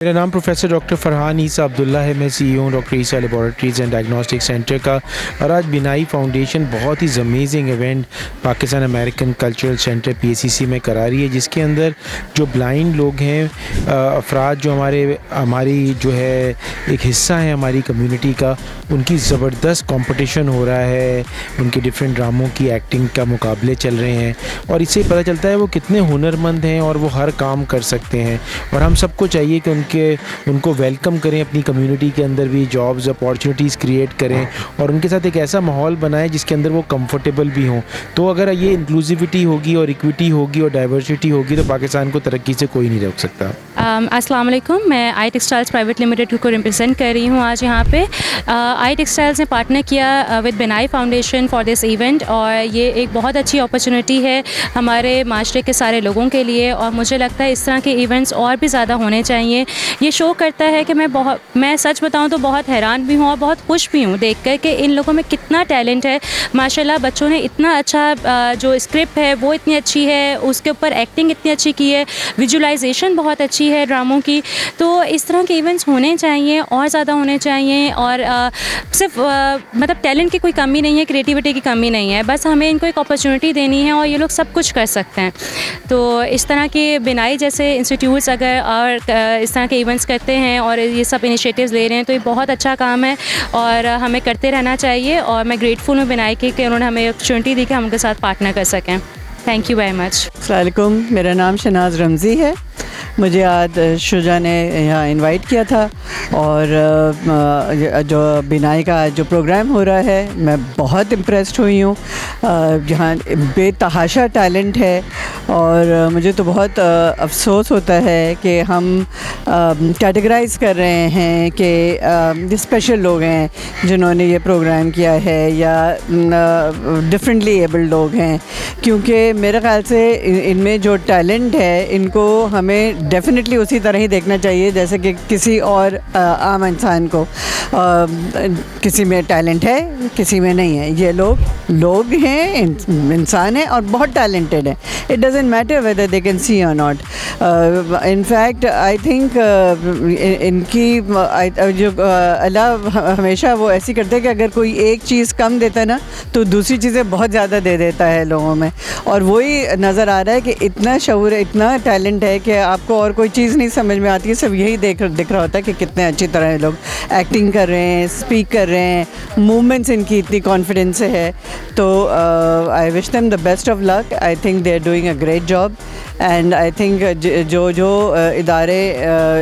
मेरा नाम professor doctor Farhan Isa Abdullah है। मैं सीईओ हूँ doctor Isa laboratories and diagnostic centre का। और आज बिनाई फाउंडेशन बहुत ही amazing event Pakistan American cultural centre PACC में करा रही है, जिसके अंदर जो ब्लाइंड लोग हैं, अफराद जो हमारी जो है एक हिस्सा है हमारी कम्युनिटी का, उनकी ज़बरदस्त कंपटीशन हो रहा है। उनके डिफरेंट ड्रामों की एक्टिंग का मुकाबले चल रहे हैं और इससे पता चलता है वो कितने हुनरमंद हैं और वो हर काम कर सकते हैं। और हम सबको चाहिए कि उनको वेलकम करें, अपनी कम्युनिटी के अंदर भी जॉब्स अपॉर्चुनिटीज़ क्रिएट करें और उनके साथ एक ऐसा माहौल बनाएं जिसके अंदर वो कंफर्टेबल भी हों। तो अगर ये इंक्लूसिविटी होगी और इक्विटी होगी और डाइवर्सिटी होगी तो पाकिस्तान को तरक्की से कोई नहीं रोक सकता। अस्सलाम वालेकुम, मैं आई टेक्सटाइल्स प्राइवेट लिमिटेड को रिप्रेजेंट कर रही हूँ आज यहाँ पे। आई टेक्सटाइल्स ने पार्टनर किया विद बिनाई फाउंडेशन फॉर दिस इवेंट और ये एक बहुत अच्छी अपॉर्चुनिटी है हमारे माशरे के सारे लोगों के लिए और मुझे लगता है इस तरह के इवेंट्स और भी ज़्यादा होने चाहिए। ये शो करता है कि मैं सच बताऊँ तो बहुत हैरान भी हूँ और बहुत खुश भी हूँ देख कर कि इन लोगों में कितना टैलेंट है। माशाल्लाह बच्चों ने इतना अच्छा जो स्क्रिप्ट है वो इतनी अच्छी है, उसके ऊपर एक्टिंग इतनी अच्छी की है, विजुअलाइजेशन बहुत अच्छी है ड्रामों की। तो इस तरह के इवेंट्स होने चाहिए और ज़्यादा होने चाहिए और सिर्फ मतलब टैलेंट की कोई कमी नहीं है, क्रिएटिविटी की कमी नहीं है, बस हमें इनको एक अपॉर्चुनिटी देनी है और ये लोग सब कुछ कर सकते हैं। तो इस तरह के बिनाई जैसे इंस्टीट्यूट्स अगर और इस तरह के इवेंट्स करते हैं और ये सब इनिशिएटिव्स ले रहे हैं तो ये बहुत अच्छा काम है और हमें करते रहना चाहिए। और मैं ग्रेटफुल हूँ बिनाई की कि उन्होंने हमें अपॉर्चुनिटी दी कि हम उनके साथ पार्टनर कर सकें। Thank you very much. अस्सलाम वालेकुम, मेरा नाम शनाज रमज़ी है। मुझे आज शुजा ने यहाँ इनवाइट किया था और जो बिनाई का जो प्रोग्राम हो रहा है मैं बहुत इम्प्रेस्ड हुई हूँ। यहाँ बेतहाशा टैलेंट है और मुझे तो बहुत अफसोस होता है कि हम कैटेगराइज़ कर रहे हैं कि स्पेशल लोग हैं जिन्होंने ये प्रोग्राम किया है या डिफरेंटली एबल्ड लोग हैं, क्योंकि मेरे ख़्याल से इनमें जो टैलेंट है इनको हमें डेफिनेटली उसी तरह ही देखना चाहिए जैसे कि किसी और आम इंसान को। किसी में टैलेंट है, किसी में नहीं है। ये लोग हैं, इंसान हैं और बहुत टैलेंटेड हैं। It doesn't matter whether they can see और not. In fact I think इनकी जो अल्लाह हमेशा वो ऐसी करते हैं कि अगर कोई एक चीज़ कम देता है ना तो दूसरी चीज़ें बहुत ज़्यादा दे देता है लोगों में। और वही नज़र आ रहा है कि इतना शऊर है, इतना टैलेंट है कि आपको और कोई चीज़ नहीं समझ में आती है, सब यही दिख रहा होता है कि कितने अच्छी तरह लोग एक्टिंग कर रहे हैं, स्पीक कर रहे हैं, मूवमेंट्स इनकी इतनी कॉन्फिडेंस से है। तो I wish them the best of luck. I think they are doing a great job and I think जो इदारे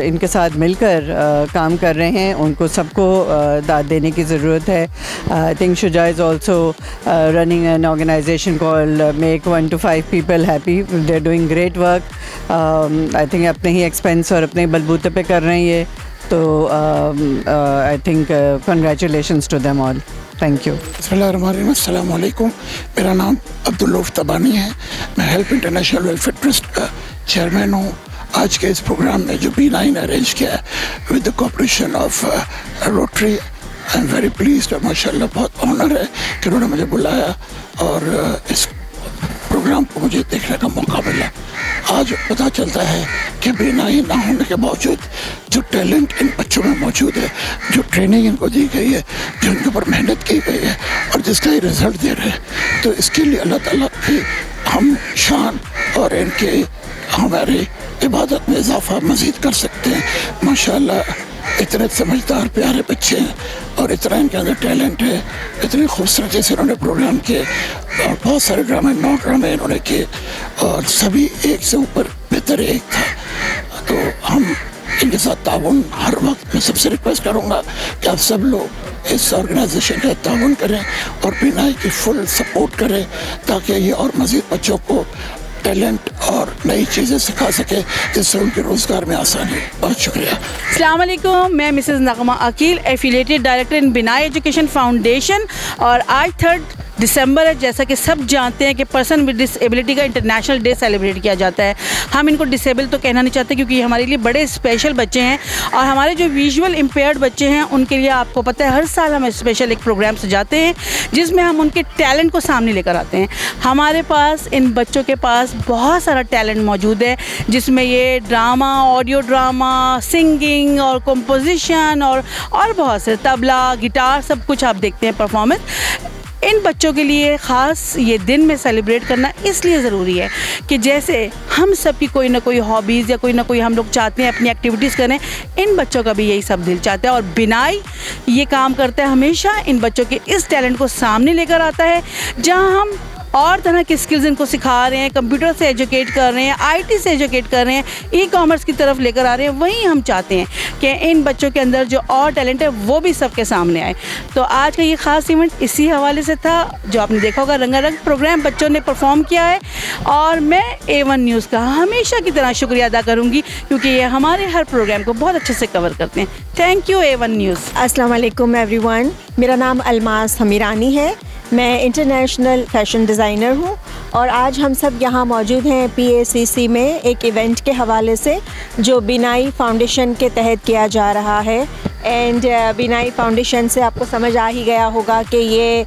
इनके साथ मिलकर काम कर रहे हैं उनको सबको दाद देने की ज़रूरत है। I think Shuja is also running an organization called make 1 to 5 people happy। They are doing great work. I think अपने ही एक्सपेंस और अपने बलबूते पे कर रहे हैं ये। तो I think congratulations to them all. Thank you. अस्सलाम वालेकुम, मेरा नाम अब्दुल्लौफ तबानी है। मैं हेल्प इंटरनेशनल वेलफेयर ट्रस्ट का चेयरमैन हूँ। आज के इस प्रोग्राम में जो B9 ने अरेंज किया है with the cooperation of rotary, I am very pleased. माशाल्लाह बहुत ऑनर है कि उन्होंने मुझे बुलाया और इस प्रोग्राम को मुझे देखने का मौका मिला। आज पता चलता है कि बिनाई ना होने के बावजूद जो टैलेंट इन बच्चों में मौजूद है, जो ट्रेनिंग इनको दी गई है, जो इनके ऊपर मेहनत की गई है और जिसका ये रिज़ल्ट दे रहे हैं, तो इसके लिए अल्लाह ताला की हम शान और इनके हमारे इबादत में इजाफा मज़ीद कर सकते हैं। माशाल्लाह इतने समझदार प्यारे बच्चे हैं और इतना इनके अंदर टैलेंट है। इतनी खूबसूरती से इन्होंने प्रोग्राम किए और बहुत सारे ड्रामे 9 ड्रामे इन्होंने किए और सभी एक से ऊपर बेहतर एक था। तो हम इनके साथ ताउन हर वक्त, मैं सबसे रिक्वेस्ट करूँगा कि आप सब लोग इस ऑर्गेनाइजेशन का ताउन करें और बिनाई की फुल सपोर्ट करें ताकि ये और मज़ीद बच्चों को टैलेंट और नई चीज़ें सिखा सके जिससे उनके रोज़गार में आसानी। बहुत शुक्रिया। अस्सलाम वालेकुम, मैं Mrs Nagma Aqeel, affiliated director in Binai education foundation और आज 3rd दिसंबर है, जैसा कि सब जानते हैं कि पर्सन विद डिसेबिलिटी का इंटरनेशनल डे सेलिब्रेट किया जाता है। हम इनको डिसेबल तो कहना नहीं चाहते क्योंकि ये हमारे लिए बड़े स्पेशल बच्चे हैं और हमारे जो विजुअल इम्पेयर्ड बच्चे हैं उनके लिए आपको पता है हर साल हम स्पेशल एक प्रोग्राम सजाते हैं जिसमें हम उनके टैलेंट को सामने लेकर आते हैं। हमारे पास इन बच्चों के पास बहुत सारा टैलेंट मौजूद है जिसमें ये ड्रामा, ऑडियो ड्रामा, सिंगिंग और कंपोजिशन और बहुत से तबला, गिटार, सब कुछ आप देखते हैं परफॉर्मेंस। इन बच्चों के लिए ख़ास ये दिन में सेलिब्रेट करना इसलिए ज़रूरी है कि जैसे हम सब की कोई ना कोई हॉबीज़ या कोई ना कोई हम लोग चाहते हैं अपनी एक्टिविटीज़ करें, इन बच्चों का भी यही सब दिल चाहता है और बिनाई ये काम करता है, हमेशा इन बच्चों के इस टैलेंट को सामने लेकर आता है। जहां हम और तरह की स्किल्स इनको सिखा रहे हैं, कंप्यूटर से एजुकेट कर रहे हैं, आईटी से एजुकेट कर रहे हैं, ई कॉमर्स की तरफ लेकर आ रहे हैं, वहीं हम चाहते हैं कि इन बच्चों के अंदर जो और टैलेंट है वो भी सबके सामने आए। तो आज का ये ख़ास इवेंट इसी हवाले से था, जो आपने देखा होगा रंगारंग प्रोग्राम बच्चों ने परफॉर्म किया है और मैं A1 न्यूज़ का हमेशा की तरह शुक्रिया अदा करूँगी क्योंकि ये हमारे हर प्रोग्राम को बहुत अच्छे से कवर करते हैं। Thank you A1 news. अस्सलाम वालेकुम एवरीवन, मेरा नाम अलमास हमीरानी है। मैं इंटरनेशनल फ़ैशन डिज़ाइनर हूँ और आज हम सब यहाँ मौजूद हैं PACC में एक इवेंट के हवाले से जो बिनाई फाउंडेशन के तहत किया जा रहा है। एंड बिनाई फाउंडेशन से आपको समझ आ ही गया होगा कि ये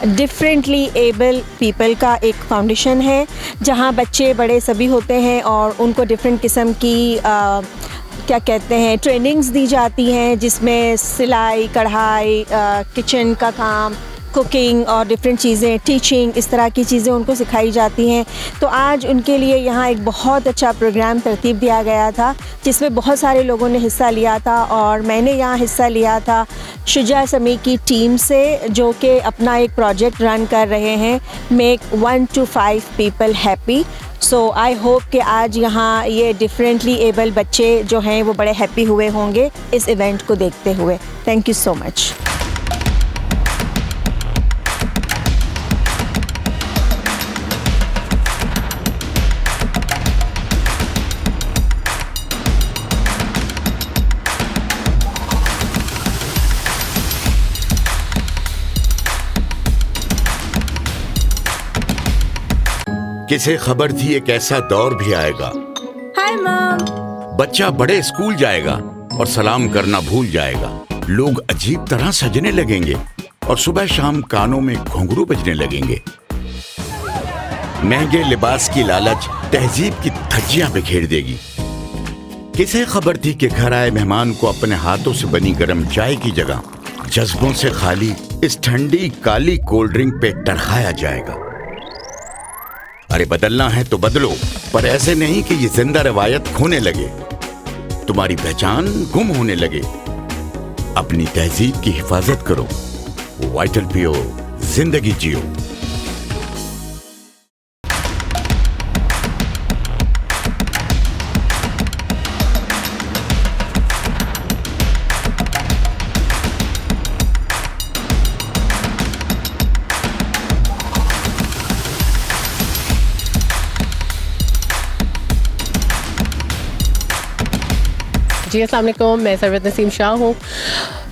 डिफरेंटली एबल पीपल का एक फाउंडेशन है जहाँ बच्चे बड़े सभी होते हैं और उनको डिफरेंट किस्म की क्या कहते हैं ट्रेनिंग्स दी जाती हैं जिसमें सिलाई, कढ़ाई, किचन का काम, कुकिंग और डिफरेंट चीज़ें, टीचिंग, इस तरह की चीज़ें उनको सिखाई जाती हैं। तो आज उनके लिए यहाँ एक बहुत अच्छा प्रोग्राम तरतीब दिया गया था जिसमें बहुत सारे लोगों ने हिस्सा लिया था और मैंने यहाँ हिस्सा लिया था शुजा समी की टीम से, जो कि अपना एक प्रोजेक्ट रन कर रहे हैं, make 1 to 5 people happy. So I hope कि आज यहाँ ये डिफरेंटली एबल बच्चे जो हैं वो बड़े हैप्पी हुए होंगे इस इवेंट को देखते हुए। Thank you so much. किसे खबर थी एक ऐसा दौर भी आएगा। Hi mom. बच्चा बड़े स्कूल जाएगा और सलाम करना भूल जाएगा। लोग अजीब तरह सजने लगेंगे और सुबह शाम कानों में घुंघरू बजने लगेंगे। महंगे लिबास की लालच तहजीब की धज्जियां बिखेर देगी। किसे खबर थी कि घर आए मेहमान को अपने हाथों से बनी गर्म चाय की जगह जज्बों से खाली इस ठंडी काली कोल्ड ड्रिंक पे टरखाया जाएगा। अरे बदलना है तो बदलो, पर ऐसे नहीं कि ये जिंदा रवायत खोने लगे, तुम्हारी पहचान गुम होने लगे। अपनी तहजीब की हिफाजत करो, वाइटल पियो, जिंदगी जियो। जी अस्सलाम वालेकुम, मैं सरवत नसीम शाह हूँ,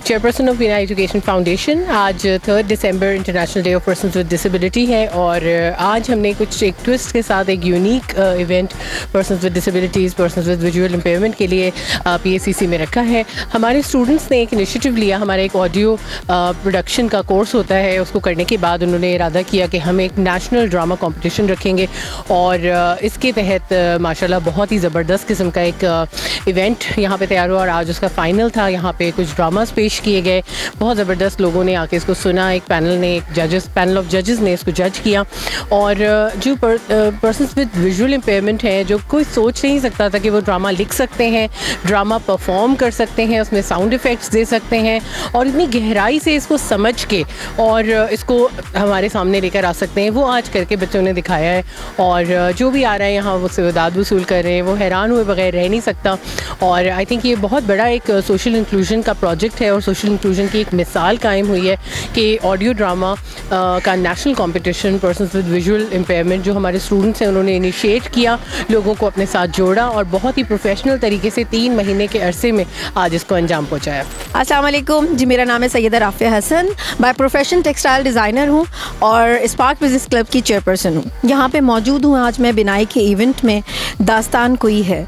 chairperson of Binai education foundation. आज 3 दिसंबर international day of persons with disability है और आज हमने कुछ एक ट्विस्ट के साथ एक unique event persons with disabilities, persons with visual impairment के लिए PACC में रखा है। हमारे स्टूडेंट्स ने एक इनिशिएटिव लिया। हमारा एक ऑडियो प्रोडक्शन का कोर्स होता है, उसको करने के बाद उन्होंने इरादा किया कि हम एक नेशनल ड्रामा कॉम्पिटिशन रखेंगे और इसके तहत माशाल्लाह बहुत ही ज़बरदस्त किस्म का एक इवेंट यहाँ पे तैयार हुआ और आज उसका फ़ाइनल था। यहाँ पे कुछ ड्रामास पेश किए गए, बहुत ज़बरदस्त लोगों ने आके इसको सुना। एक पैनल ऑफ जजेस ने इसको जज किया और जो पर्सन्स विद विजुअल इम्पेयरमेंट हैं, जो कोई सोच नहीं सकता था कि वो ड्रामा लिख सकते हैं, ड्रामा परफॉर्म कर सकते हैं, उसमें साउंड इफ़ेक्ट्स दे सकते हैं और इतनी गहराई से इसको समझ के और इसको हमारे सामने लेकर आ सकते हैं, वो आज करके बच्चों ने दिखाया है। और जो भी आ रहा है यहाँ वो सवादात वसूल कर रहे हैं, वो हैरान हुए बगैर रह नहीं सकता। और आई थिंक ये बहुत बड़ा एक सोशल इंक्लूजन का प्रोजेक्ट है और सोशल इंक्लूजन की एक मिसाल कायम हुई है कि ऑडियो ड्रामा का national competition persons with visual impairment जो हमारे स्टूडेंट्स हैं उन्होंने इनिशिएट किया, लोगों को अपने साथ जोड़ा और बहुत ही प्रोफेशनल तरीके से 3 महीने के अरसे में आज इसको अंजाम पहुँचाया। अस्सलाम वालेकुम जी, मेरा नाम है Syeda Rafia Hasan. By profession textile designer हूँ और स्पार्क बिज़नेस क्लब की चेयरपर्सन हूँ। यहाँ पे मौजूद हूँ आज मैं बिनाई के इवेंट में। दास्तान कोई है,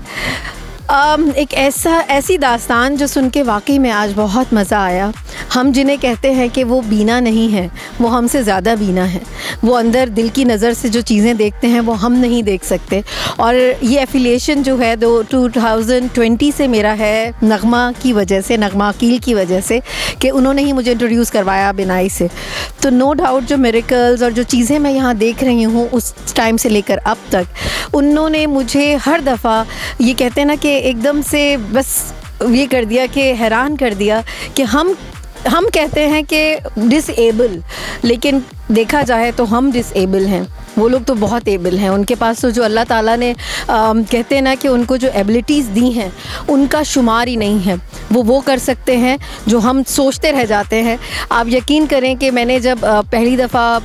एक ऐसी दास्तान जो सुन के वाकई में आज बहुत मज़ा आया। हम जिन्हें कहते हैं कि वो बीना नहीं है, वो हमसे ज़्यादा बीना है। वो अंदर दिल की नज़र से जो चीज़ें देखते हैं वो हम नहीं देख सकते। और ये एफिलिएशन जो है 2020 से मेरा है नगमा की वजह से, नगमा अकील की वजह से, कि उन्होंने ही मुझे इंट्रोड्यूस करवाया बिनाई से। तो नो डाउट जो मिरेकल्स और जो चीज़ें मैं यहाँ देख रही हूँ उस टाइम से लेकर अब तक, उन्होंने मुझे हर दफ़ा ये कहते हैं ना कि एकदम से बस ये कर दिया कि हैरान कर दिया कि हम कहते हैं कि डिसेबल, लेकिन देखा जाए तो हम डिसेबल हैं। वो लोग तो बहुत एबल हैं, उनके पास तो जो अल्लाह ताला ने कहते हैं ना कि उनको जो एबिलिटीज़ दी हैं उनका शुमार ही नहीं है। वो कर सकते हैं जो हम सोचते रह जाते हैं। आप यकीन करें कि मैंने जब पहली दफ़ा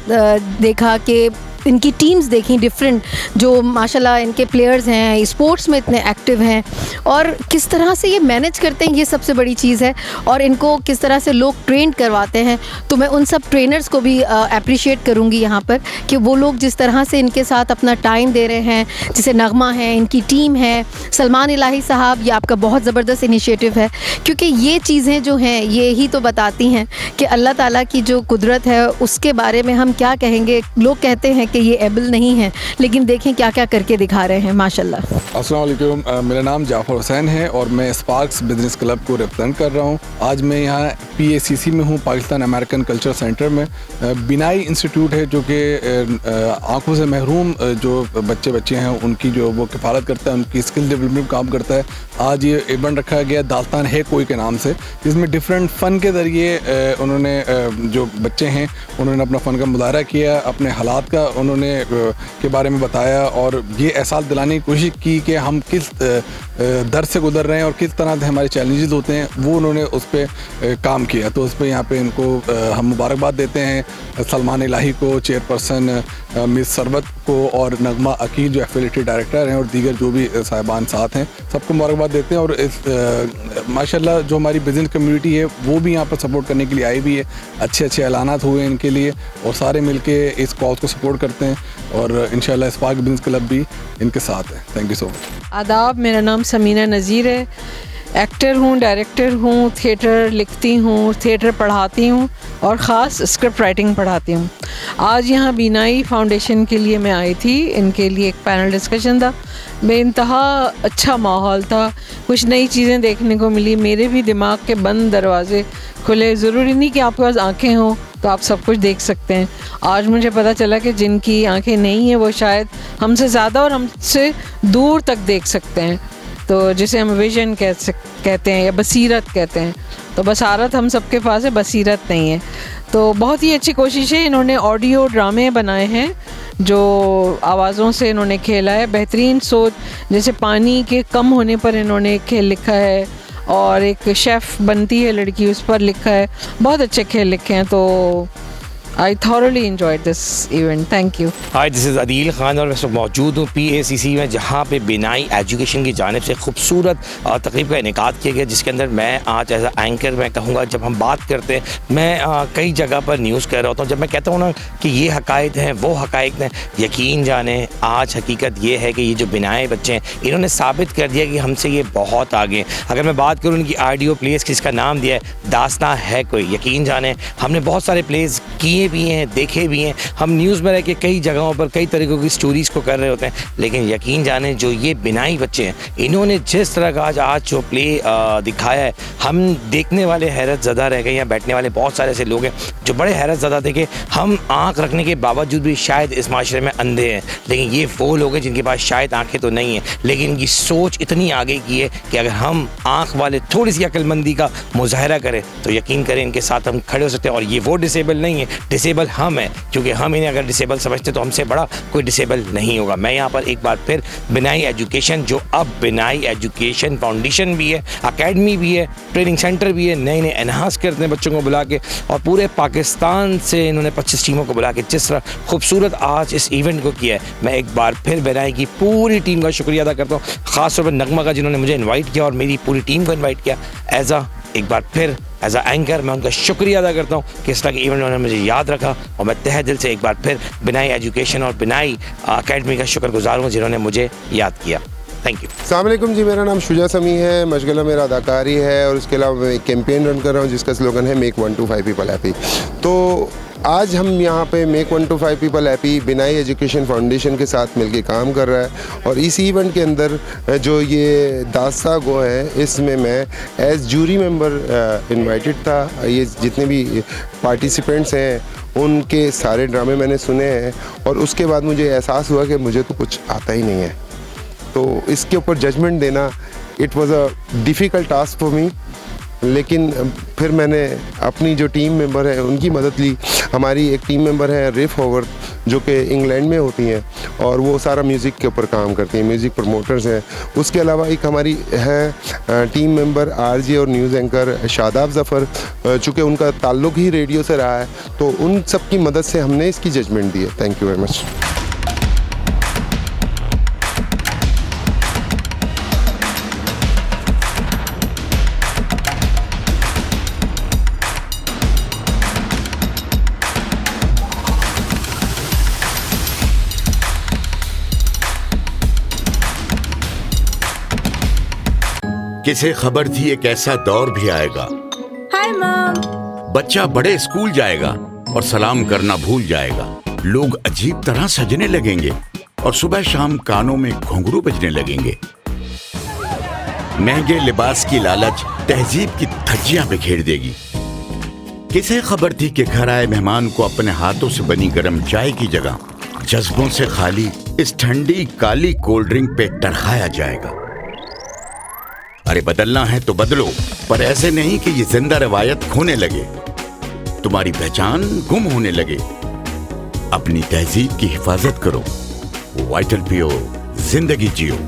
देखा कि इनकी टीम्स देखी डिफरेंट, जो माशाल्लाह इनके प्लेयर्स हैं, स्पोर्ट्स में इतने एक्टिव हैं और किस तरह से ये मैनेज करते हैं, ये सबसे बड़ी चीज़ है। और इनको किस तरह से लोग ट्रेन करवाते हैं, तो मैं उन सब ट्रेनर्स को भी अप्रिशिएट करूँगी यहाँ पर कि वो लोग जिस तरह से इनके साथ अपना टाइम दे रहे हैं। जैसे नगमा है, इनकी टीम है, सलमान इलाही साहब, ये आपका बहुत ज़बरदस्त इनिशिएटिव है, क्योंकि ये चीज़ें जो हैं ये ही तो बताती हैं कि अल्लाह ताला की जो कुदरत है उसके बारे में हम क्या कहेंगे। लोग कहते हैं कि ये एबल नहीं है, लेकिन देखें क्या क्या करके दिखा रहे हैं माशाल्लाह। अस्सलाम वालेकुम, मेरा नाम जाफ़र हुसैन है और मैं स्पार्क्स बिज़नेस क्लब को रिप्रेजेंट कर रहा हूँ। आज मैं यहाँ PACC में हूँ, पाकिस्तान अमेरिकन कल्चर सेंटर में। बिनाई इंस्टीट्यूट है जो कि आँखों से महरूम जो बच्चे हैं उनकी जो वो किफ़ालत करता है, उनकी स्किल डेवलपमेंट काम करता है। आज ये इवेंट रखा गया दास्तान है कोई के नाम से, जिसमें डिफरेंट फ़न के ज़रिए उन्होंने जो बच्चे हैं उन्होंने अपना फ़न का मुज़ाहरा किया, अपने हालात का उन्होंने के बारे में बताया और ये एहसास दिलाने की कोशिश की कि हम किस दर से गुजर रहे हैं और किस तरह से हमारे चैलेंजेस होते हैं, वो उन्होंने उस पर काम किया। तो उस पर यहाँ पे इनको हम मुबारकबाद देते हैं सलमान इलाही को, चेयरपर्सन मिस सरबत को और नगमा अकील जो एफिलिएटेड डायरेक्टर हैं और दीगर जो भी साहिबान साथ हैं, सबको मुबारकबाद देते हैं। और इस माशाल्लाह जो हमारी बिज़नेस कम्युनिटी है वो भी यहाँ पर सपोर्ट करने के लिए आई भी है। अच्छे ऐलानात हुए इनके लिए और सारे मिलके इस कॉज को सपोर्ट करते हैं और इंशाल्लाह स्पार्क बिज़नेस क्लब भी इनके साथ है। Thank you so much. आदाब, मेरा नाम समीना नज़ीर है। एक्टर हूँ, डायरेक्टर हूँ, थिएटर लिखती हूँ, थिएटर पढ़ाती हूँ और ख़ास स्क्रिप्ट राइटिंग पढ़ाती हूँ। आज यहाँ बीनाई फाउंडेशन के लिए मैं आई थी, इनके लिए एक पैनल डिस्कशन था। बेइंतहा अच्छा माहौल था, कुछ नई चीज़ें देखने को मिली, मेरे भी दिमाग के बंद दरवाजे खुले। ज़रूरी नहीं कि आपके पास आँखें हों तो आप सब कुछ देख सकते हैं। आज मुझे पता चला कि जिनकी आँखें नहीं हैं वो शायद हमसे ज़्यादा और हमसे दूर तक देख सकते हैं, तो जिसे हम विजन कहते हैं या बसीरत कहते हैं। तो बसारत हम सबके पास है, बसीरत नहीं है। तो बहुत ही अच्छी कोशिश है। इन्होंने ऑडियो ड्रामे बनाए हैं जो आवाज़ों से इन्होंने खेला है। बेहतरीन सोच, जैसे पानी के कम होने पर इन्होंने एक खेल लिखा है और एक शेफ़ बनती है लड़की, उस पर लिखा है। बहुत अच्छे खेल लिखे हैं। तो I thoroughly enjoyed this event. Thank you. Hi, this is Adeel Khan और मैं सब मौजूद हूँ PACC में, जहाँ पे बिनाई एजुकेशन की जानिब से खूबसूरत तकरीब का इनेकाद किया गया, जिसके अंदर मैं आज एज आ एंकर मैं कहूँगा, जब हम बात करते हैं, मैं कई जगह पर न्यूज़ कर रहा होता हूँ, जब मैं कहता हूँ ना कि ये हक़ाइक़ हैं, वो हक़ाइक़ हैं, यकीन जाने आज हकीकत ये है कि ये जो बिनाई बच्चे हैं इन्होंने साबित कर दिया कि हमसे ये बहुत आगे। अगर मैं बात करूँ इनकी ऑडियो प्लेस जिसका नाम दिया है दास्तान है कोई, यकीन जाने हमने बहुत सारे प्लेस किए भी हैं, देखे भी हैं। हम न्यूज़ में रह के कई जगहों पर कई तरीक़ों की स्टोरीज़ को कर रहे होते हैं, लेकिन यकीन जाने जो ये बिनाई बच्चे हैं इन्होंने जिस तरह का आज जो प्ले दिखाया है, हम देखने वाले हैरत ज़दा रह गए। यहाँ बैठने वाले बहुत सारे ऐसे लोग हैं जो बड़े हैरत ज़दा थे कि हम आँख रखने के बावजूद भी शायद इस माशरे में अंधे हैं, लेकिन ये वो लोग हैं जिनके पास शायद आँखें तो नहीं हैं, लेकिन इनकी सोच इतनी आगे की है कि अगर हम आँख वाले थोड़ी सी अक्लमंदी का मुजाहरा करें तो यकीन करें इनके साथ हम खड़े हो सकते हैं। और ये वो डिसेबल नहीं है डिसेबल हम हैं, क्योंकि हम इन्हें अगर डिसेबल समझते तो हमसे बड़ा कोई डिसेबल नहीं होगा। मैं यहाँ पर एक बार फिर बिनाई एजुकेशन, जो अब बिनाई एजुकेशन फाउंडेशन भी है, अकेडमी भी है, ट्रेनिंग सेंटर भी है, नए नए एनहांस करते हैं बच्चों को बुला के, और पूरे पाकिस्तान से इन्होंने 25 टीमों को बुला के जिस तरह खूबसूरत आज इस इवेंट को किया है, मैं एक बार फिर बिनाई की पूरी टीम का शुक्रिया अदा करता हूँ, ख़ास तौर पर नगमा का जिन्होंने मुझे इन्वाइट किया और मेरी पूरी टीम को इन्वाइट किया। एक बार फिर एज अ एंकर मैं उनका शुक्रिया अदा करता हूँ कि इस तरह के इवेंट उन्होंने मुझे याद रखा, और मैं तहे दिल से एक बार फिर बिनाई एजुकेशन और बिनाई अकेडमी का शुक्रगुजार हूँ जिन्होंने मुझे याद किया। Thank you. अस्सलाम वालेकुम जी, मेरा नाम शुजा समी है, मशगला मेरा अदाकारी है, और इसके अलावा मैं एक कैंपेन रन कर रहा हूँ जिसका स्लोगन है मेक 1 to 5 पीपल हैप्पी। तो आज हम यहाँ पे मेक 1 to 5 पीपल हैप्पी बिनाई एजुकेशन फाउंडेशन के साथ मिलके काम कर रहा है, और इस इवेंट के अंदर जो ये दास्ता गो है, इसमें मैं एज जूरी मेंबर इनवाइटेड था। ये जितने भी पार्टिसिपेंट्स हैं उनके सारे ड्रामे मैंने सुने हैं, और उसके बाद मुझे एहसास हुआ कि मुझे तो कुछ आता ही नहीं है, तो इसके ऊपर जजमेंट देना it was a difficult task for me. लेकिन फिर मैंने अपनी जो टीम मेंबर है उनकी मदद ली। हमारी एक टीम मेंबर है रिफ होवर्थ, जो कि इंग्लैंड में होती हैं, और वो सारा म्यूज़िक के ऊपर काम करती हैं, म्यूज़िक प्रमोटर्स हैं। उसके अलावा एक हमारी है टीम मेंबर आरजे और न्यूज़ एंकर शादाब ज़फ़र, चूँकि उनका ताल्लुक़ ही रेडियो से रहा है, तो उन सब की मदद से हमने इसकी जजमेंट दी है। Thank you very much. किसे खबर थी एक ऐसा दौर भी आएगा, हाय मॉम। बच्चा बड़े स्कूल जाएगा और सलाम करना भूल जाएगा, लोग अजीब तरह सजने लगेंगे और सुबह शाम कानों में घुंघरू बजने लगेंगे। महंगे लिबास की लालच तहजीब की धज्जियां बिखेर देगी। किसे खबर थी कि घर आए मेहमान को अपने हाथों से बनी गर्म चाय की जगह जज्बों से खाली इस ठंडी काली कोल्ड ड्रिंक पे टरखाया जाएगा। अरे बदलना है तो बदलो, पर ऐसे नहीं कि ये जिंदा रवायत खोने लगे, तुम्हारी पहचान गुम होने लगे। अपनी तहजीब की हिफाजत करो, वाइटल पियो, जिंदगी जियो।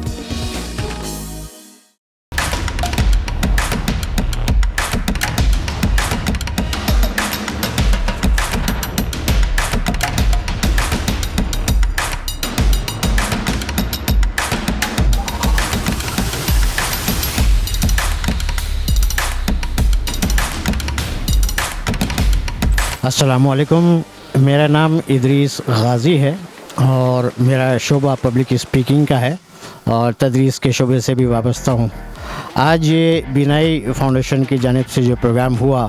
अस्सलामुअलैकुम, मेरा नाम इदरीस गाज़ी है और मेरा शोबा पब्लिक स्पीकिंग का है और तदरीस के शोबे से भी वाबस्ता हूँ। आज ये बिनाई फाउंडेशन की जानिब से जो प्रोग्राम हुआ,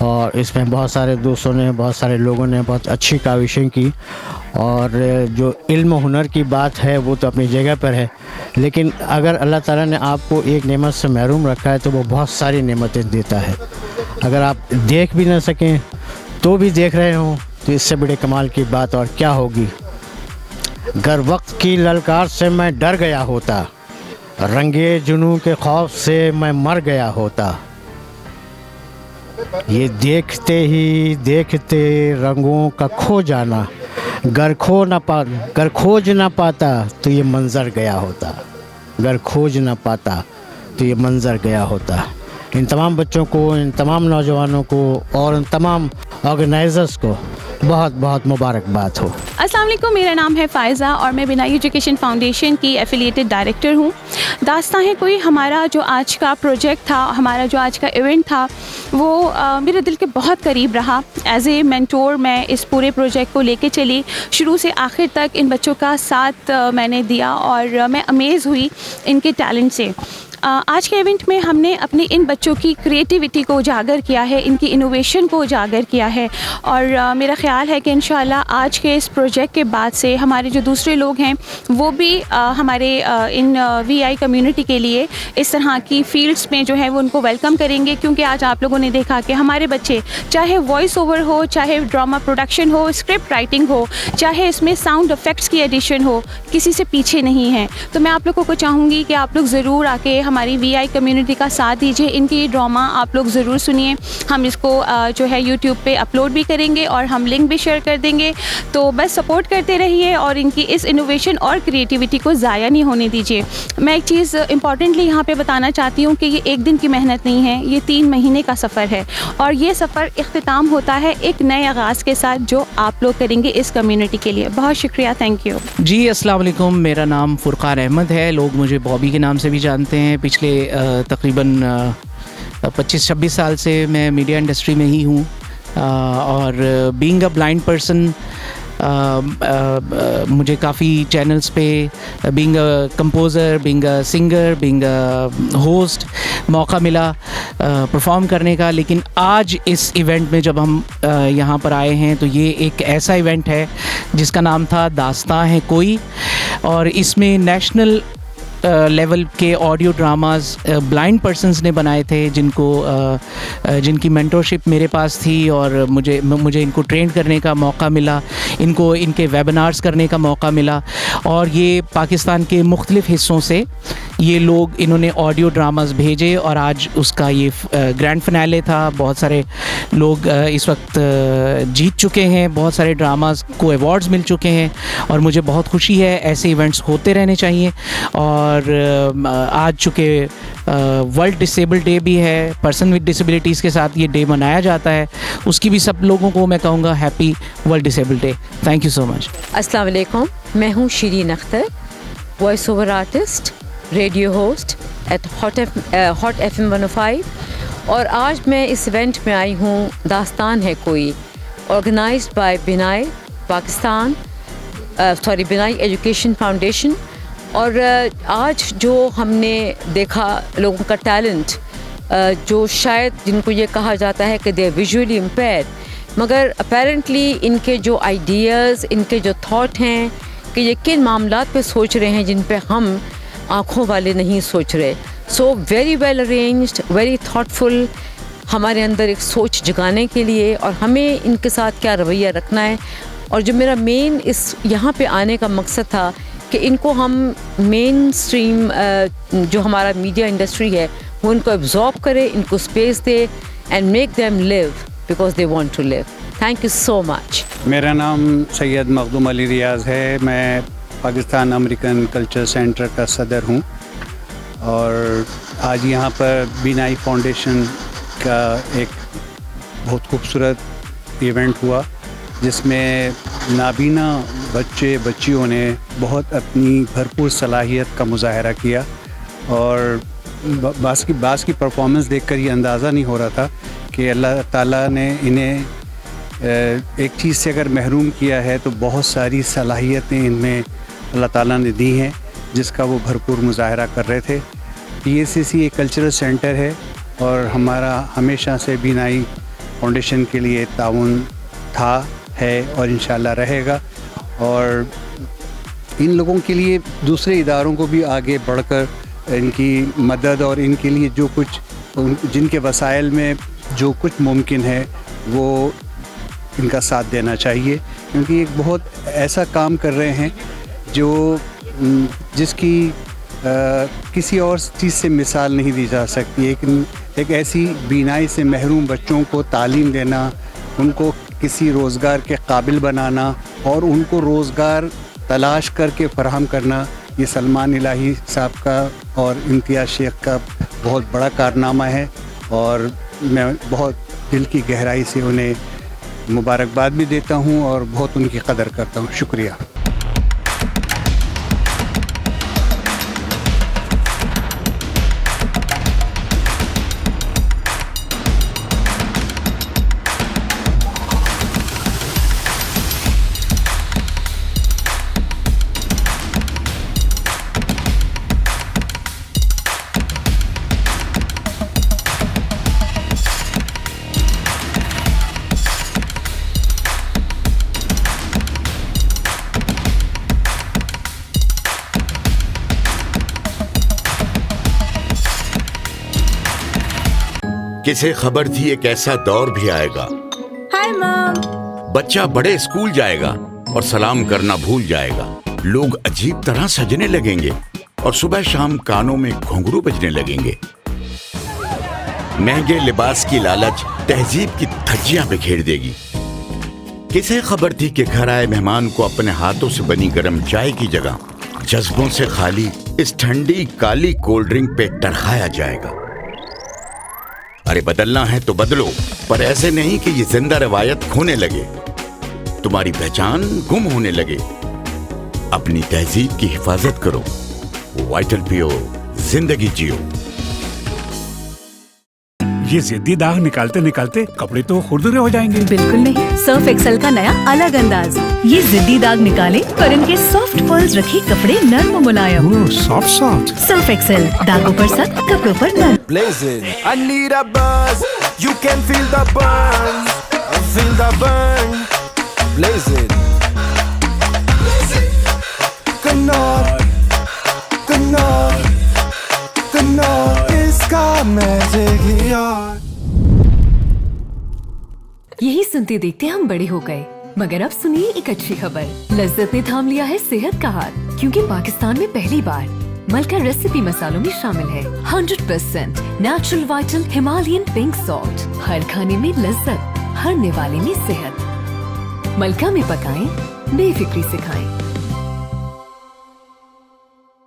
और इसमें बहुत सारे दोस्तों ने, बहुत सारे लोगों ने बहुत अच्छी काविशें की, और जो इल्म हुनर की बात है वो तो अपनी जगह पर है, लेकिन अगर अल्लाह ताला ने आपको एक नेमत से महरूम रखा है तो वो बहुत सारी नेमतें देता है। अगर आप देख भी ना सकें तो भी देख रहे हों तो इससे बड़े कमाल की बात और क्या होगी। गर वक्त की ललकार से मैं डर गया होता, रंगे जुनू के खौफ से मैं मर गया होता। ये देखते ही देखते रंगों का खो जाना, गर खोज ना पाता तो ये मंज़र गया होता, गर खोज ना पाता तो ये मंज़र गया होता। इन तमाम बच्चों को, इन तमाम नौजवानों को और इन तमाम ऑर्गेनाइज़र्स को बहुत बहुत मुबारकबाद हो। अस्सलाम वालेकुम, मेरा नाम है फ़ायज़ा और मैं बिनाई एजुकेशन फाउंडेशन की एफिलिएटेड डायरेक्टर हूँ। दास्तां है कोई हमारा जो आज का प्रोजेक्ट था, हमारा जो आज का इवेंट था, वो मेरे दिल के बहुत करीब रहा। एज़ ए मेंटोर मैं इस पूरे प्रोजेक्ट को लेके चली, शुरू से आखिर तक इन बच्चों का साथ मैंने दिया और मैं अमेज़ हुई इनके टैलेंट से। आज के इवेंट में हमने अपने इन बच्चों की क्रिएटिविटी को उजागर किया है, इनकी इनोवेशन को उजागर किया है, और मेरा ख़्याल है कि इंशाल्लाह आज के इस प्रोजेक्ट के बाद से हमारे जो दूसरे लोग हैं वो भी हमारे इन वीआई कम्युनिटी के लिए इस तरह की फील्ड्स में जो है वो उनको वेलकम करेंगे। क्योंकि आज आप लोगों ने देखा कि हमारे बच्चे, चाहे वॉइस ओवर हो, चाहे ड्रामा प्रोडक्शन हो, स्क्रिप्ट राइटिंग हो, चाहे इसमें साउंड इफ़ेक्ट्स की एडिशन हो, किसी से पीछे नहीं है। तो मैं आप लोगों को चाहूँगी कि आप लोग ज़रूर आके हमारी VI कम्युनिटी का साथ दीजिए। इनकी ये ड्रामा आप लोग ज़रूर सुनिए। हम इसको जो है यूट्यूब पे अपलोड भी करेंगे और हम लिंक भी शेयर कर देंगे। तो बस सपोर्ट करते रहिए और इनकी इस इनोवेशन और क्रिएटिविटी को ज़ाया नहीं होने दीजिए। मैं एक चीज़ इंपॉर्टेंटली यहाँ पे बताना चाहती हूँ कि ये एक दिन की मेहनत नहीं है, ये 3 महीने का सफ़र है और ये सफ़र इख्तिताम होता है एक नए आगाज़ के साथ जो आप लोग करेंगे इस कम्युनिटी के लिए। बहुत शुक्रिया, थैंक यू। जी अस्सलाम वालेकुम, मेरा नाम फुरकान अहमद है, लोग मुझे बॉबी के नाम से भी जानते हैं। पिछले तकरीबन 25-26 साल से मैं मीडिया इंडस्ट्री में ही हूँ और बीइंग अ ब्लाइंड पर्सन मुझे काफ़ी चैनल्स पे being a composer, being a singer, being a host मौका मिला परफॉर्म करने का। लेकिन आज इस इवेंट में जब हम यहाँ पर आए हैं तो ये एक ऐसा इवेंट है जिसका नाम था दास्तां है कोई, और इसमें नेशनल लेवल के ऑडियो ड्रामास ब्लाइंड पर्सन्स ने बनाए थे जिनकी मेंटरशिप मेरे पास थी और मुझे इनको ट्रेन करने का मौका मिला, इनको इनके वेबिनार्स करने का मौका मिला। और ये पाकिस्तान के मुख्तलिफ़ हिस्सों से ये लोग इन्होंने ऑडियो ड्रामास भेजे और आज उसका ये ग्रैंड फिनाले था। बहुत सारे लोग इस वक्त जीत चुके हैं, बहुत सारे ड्रामास को अवार्ड्स मिल चुके हैं और मुझे बहुत खुशी है। ऐसे इवेंट्स होते रहने चाहिए। और आज चूँकि वर्ल्ड डिसेबल डे भी है, पर्सन विद डिसेबिलिटीज़ के साथ ये डे मनाया जाता है, उसकी भी सब लोगों को मैं कहूँगा happy world disable day. Thank you so much. अस्सलाम वालेकुम, मैं हूँ Shireen Akhtar, voice over artist, radio host at Hot FM 105 और आज मैं इस इवेंट में आई हूँ दास्तान है कोई, ऑर्गेनाइज्ड बाय बिनाई पाकिस्तान बिनाई एजुकेशन फाउंडेशन। और आज जो हमने देखा लोगों का टैलेंट, जो शायद जिनको ये कहा जाता है कि दे आर विजुअली इम्पेयर्ड, मगर अपेरेंटली इनके जो आइडियाज़, इनके जो थॉट हैं कि ये किन मामलात पे सोच रहे हैं जिन पे हम आँखों वाले नहीं सोच रहे। So very well arranged, very thoughtful, हमारे अंदर एक सोच जगाने के लिए और हमें इनके साथ क्या रवैया रखना है। और जो मेरा मेन इस यहाँ पे आने का मकसद था कि इनको हम मेन स्ट्रीम जो हमारा मीडिया इंडस्ट्री है वो इनको एब्जॉर्ब करे, इनको स्पेस दे and make them live because they want to live. Thank you so much. मेरा नाम सैयद मखदूम अली रियाज़ है, मैं पाकिस्तान अमेरिकन कल्चर सेंटर का सदर हूँ और आज यहाँ पर बिनाई फाउंडेशन का एक बहुत खूबसूरत इवेंट हुआ जिसमें नाबीना बच्चे बच्चियों ने बहुत अपनी भरपूर सलाहियत का मुजाहरा किया और बास की परफॉर्मेंस देखकर ये अंदाज़ा नहीं हो रहा था कि अल्लाह ताला ने इन्हें एक चीज़ से अगर महरूम किया है तो बहुत सारी सलाहियतें इनमें अल्लाह ताला ने दी हैं जिसका वो भरपूर मुजाहरा कर रहे थे। PACC एक कल्चरल सेंटर है और हमारा हमेशा से बिनाई फाउंडेशन के लिए ताउन था, है और इंशाल्लाह रहेगा। और इन लोगों के लिए दूसरे इदारों को भी आगे बढ़कर इनकी मदद और इनके लिए जो कुछ जिनके वसाइल में जो कुछ मुमकिन है वो इनका साथ देना चाहिए, क्योंकि एक बहुत ऐसा काम कर रहे हैं जो जिसकी किसी और चीज़ से मिसाल नहीं दी जा सकती। एक ऐसी बीनाई से महरूम बच्चों को तालीम देना, उनको किसी रोज़गार के काबिल बनाना और उनको रोज़गार तलाश करके फराहम करना, ये सलमान इलाही साहब का और इम्तियाज़ शेख का बहुत बड़ा कारनामा है और मैं बहुत दिल की गहराई से उन्हें मुबारकबाद भी देता हूँ और बहुत उनकी कदर करता हूँ। शुक्रिया। किसे खबर थी एक ऐसा दौर भी आएगा। Hi mom. बच्चा बड़े स्कूल जाएगा और सलाम करना भूल जाएगा। लोग अजीब तरह सजने लगेंगे और सुबह शाम कानों में घुंघरू बजने लगेंगे। महंगे लिबास की लालच तहजीब की धज्जियां बिखेर देगी। किसे खबर थी कि घर आए मेहमान को अपने हाथों से बनी गर्म चाय की जगह जज्बों से खाली इस ठंडी काली कोल्ड ड्रिंक पे टरखाया जाएगा। अरे बदलना है तो बदलो, पर ऐसे नहीं कि ये जिंदा रवायत खोने लगे, तुम्हारी पहचान गुम होने लगे। अपनी तहजीब की हिफाजत करो, वाइटल पियो, जिंदगी जियो। ये जिद्दी दाग निकालते निकालते कपड़े तो खुरदुरे हो जाएंगे। बिल्कुल नहीं, सर्फ एक्सेल का नया अलग अंदाज। ये जिद्दी दाग निकाले और इनके सॉफ्ट पर्ल्स रखे कपड़े नर्म और मुलायम। Soft soft. सर्फ एक्सेल, दागों पर सख्त, कपड़ों पर नर्म। Blazing, I need a buzz. You can feel the burn, feel the burn. Blazing, कन्नौर, कन्नौर, कन्नौर इसका मैजिक ही और। यही सुनते देखते हम बड़े हो गए, मगर अब सुनिए एक अच्छी खबर। लज्जत ने थाम लिया है सेहत का हाथ, क्योंकि पाकिस्तान में पहली बार मलका रेसिपी मसालों में शामिल है 100% natural vital Himalayan pink salt. हर खाने में लज्जत, हर निवाले में सेहत। मलका में पकाएं, बेफिक्री से खाएं।